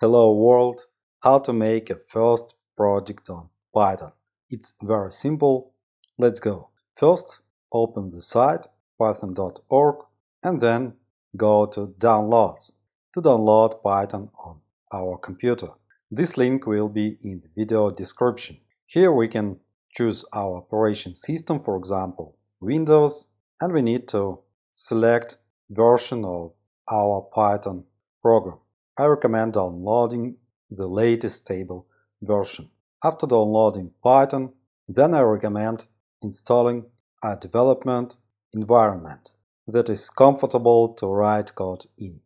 Hello world, how to make a first project on Python. It's very simple. Let's go. First, open the site python.org and then go to Downloads to download Python on our computer. This link will be in the video description. Here we can choose our operation system, for example, Windows, and we need to select version of our Python program. I recommend downloading the latest stable version. After downloading Python, then I recommend installing a development environment that is comfortable to write code in.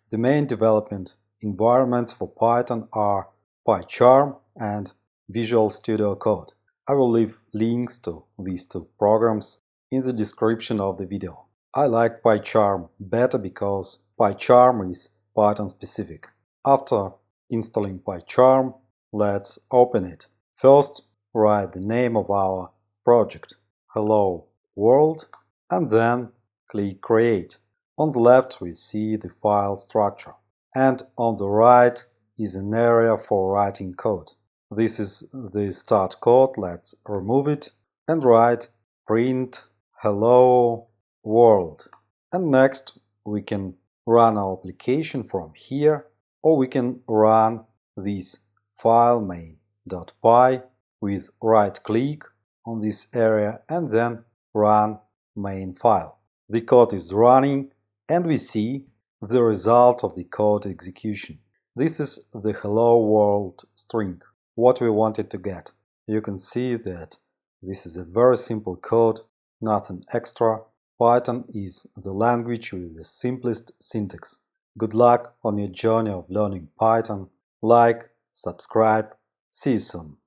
The main development environments for Python are PyCharm and Visual Studio Code. I will leave links to these two programs in the description of the video. I like PyCharm better because PyCharm is Python specific. After installing PyCharm, let's open it. First, write the name of our project, Hello World, and then click Create. On the left we see the file structure, and on the right is an area for writing code. This is the start code. Let's remove it and write print hello world. And next we can run our application from here, or we can run this file main.py with right click on this area and then run main file. The code is running and we see the result of the code execution. This is the hello world string, what we wanted to get. You can see that this is a very simple code, nothing extra. Python is the language with the simplest syntax. Good luck on your journey of learning Python. Like, subscribe, see you soon.